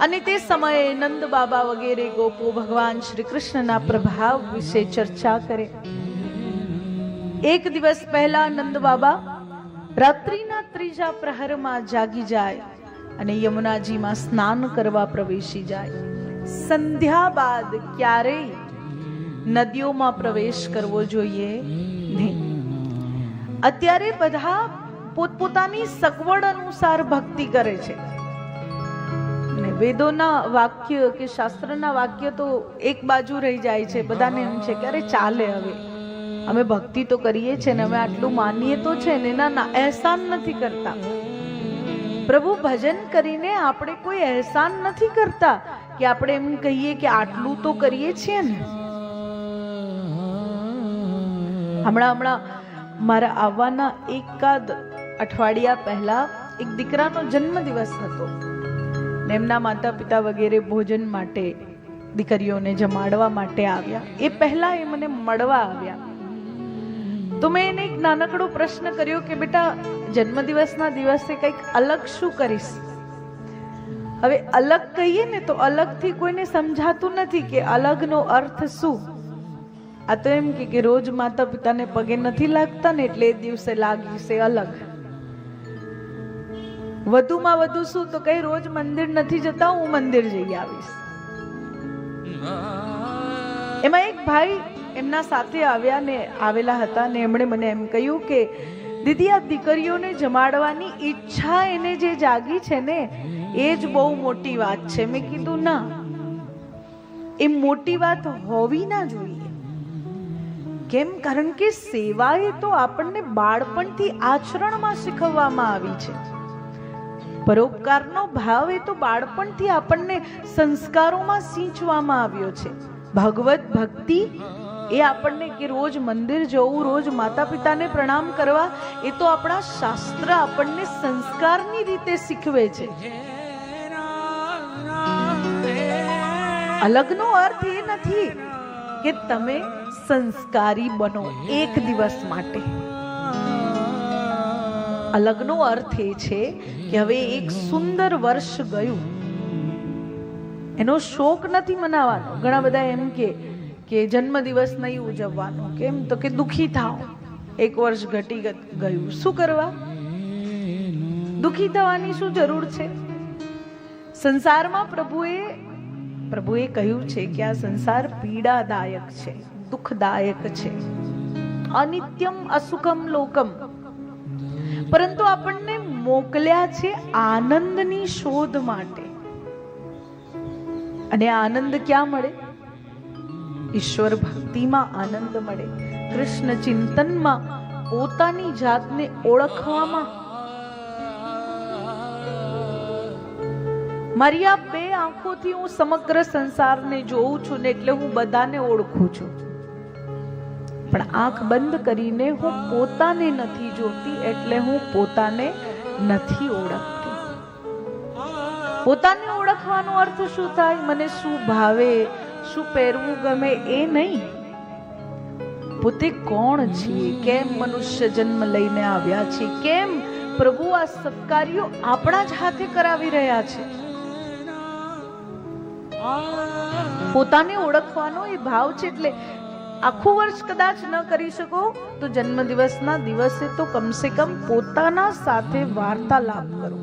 અને તે સમયે નંદ બાબા વગેરે ગોપો ભગવાન શ્રી કૃષ્ણના પ્રભાવ વિશે ચર્ચા કરે. એક દિવસ પહેલા નંદ બાબા રાત્રિના ત્રીજા પ્રહરમાં જાગી જાય અને યમુનાજીમાં સ્નાન કરવા પ્રવેશી જાય. સંધ્યા બાદ ક્યારેય નદીઓમાં પ્રવેશ કરવો જોઈએ નહીં. અત્યારે બધા પોતપોતાની સગવડ અનુસાર ભક્તિ કરે છે. વેદોના વાક્ય કે શાસ્ત્રના વાક્ય તો એક બાજુ રહી જાય છે. બધાને એમ છે કે અરે ચાલે, હવે અમે ભક્તિ તો કરીએ છીએ ને, અમે આટલું માનીએ તો છે ને, એના અહેસાન નથી કરતા. પ્રભુ ભજન કરીને આપણે કોઈ અહેસાન નથી કરતા કે આપણે એમ કહીએ કે આટલું તો કરીએ છીએ ને. હમણાં મારા આવવાના એકાદ અઠવાડિયા પહેલા એક દીકરાનો જન્મદિવસ હતો. એમના માતા પિતા વગેરે ભોજન માટે દીકરીઓને જમાડવા માટે આવ્યા. એ પહેલા એ મને મળવા આવ્યા. તો મેં એને એક નાનકડો પ્રશ્ન કર્યો કે બેટા, જન્મદિવસના દિવસે કંઈક અલગ શું કરીશ? હવે અલગ કહીએ ને તો અલગથી કોઈને સમજાતું નથી કે અલગનો અર્થ શું. આ તો એમ કે રોજ માતા પિતાને પગે નથી લાગતા ને એટલે એ દિવસે લાગીશે અલગ. વધુમાં વધુ શું તો કઈ રોજ મંદિર નથી જતા, હું મંદિર જઈ આવીશ. એમાં એક ભાઈ એમના સાથે આવેલા હતા ને એમણે મને એમ કહ્યું કે દીદી, આ દીકરીઓને જમાડવાની ઈચ્છા એને જે જાગી છે ને એ જ બહુ મોટી વાત છે. મેં કીધું ના, એ મોટી વાત હોવી ના જોઈએ. કેમ? કારણ કે સેવા એ તો આપણને બાળપણથી આચરણમાં શીખવવામાં આવી છે. પરોપકારનો ભાવ એ તો બાળપણથી આપણને સંસ્કારોમાં સિંચવામાં આવ્યો છે. ભગવત ભક્તિ એ આપણને કે રોજ મંદિર જવું, રોજ માતા પિતાને પ્રણામ કરવા, એ તો આપણા શાસ્ત્ર આપણને સંસ્કારની રીતે શીખવે છે. અલગનો અર્થ એ નથી કે તમે સંસ્કારી બનો એક દિવસ માટે. અલગનો અર્થ એ છે કે હવે એક સુંદર વર્ષ ગયું, એનો શોક નથી મનાવાનો. ઘણા બધા એમ કે જન્મદિવસ નહીં ઉજવવાનો. કેમ? તો કે દુખી થાવ, એક વર્ષ ઘટી ગયું. શું કરવા? દુખી થવાની શું જરૂર છે? સંસારમાં પ્રભુએ કહ્યું છે કે આ સંસાર પીડાદાયક છે, દુઃખદાયક છે, અનિત્યમ અસુખમ લોકમ. પરંતુ આપણને મોકલ્યા છે આનંદની શોધ માટે. અને આનંદ ક્યાં મળે? ઈશ્વર ભક્તિમાં આનંદ મળે, કૃષ્ણ ચિંતનમાં, પોતાની જાતને ઓળખવામાં. મારી આ બે આંખોથી હું સમગ્ર સંસારને જોઉં છું ને એટલે હું બધાને ઓળખું છું. પણ આંખ બંધ કરીને હું પોતાને નથી જોતી એટલે હું પોતાને નથી ઓળખતી. પોતાને ઓળખવાનો અર્થ શું થાય? મને શું ભાવે, શું પહેરવું ગમે એ નહીં. પોતે કોણ છીએ, કેમ મનુષ્ય જન્મ લઈને આવ્યા છે, કેમ પ્રભુ આ સત્કાર્યો આપણા જ હાથે કરાવી રહ્યા છે. પોતાને ઓળખવાનો એ ભાવ છે. એટલે આખું વર્ષ કદાચ ન કરી શકો તો જન્મદિવસના દિવસે તો કમસે કમ પોતાના સાથે વાર્તાલાપ કરો.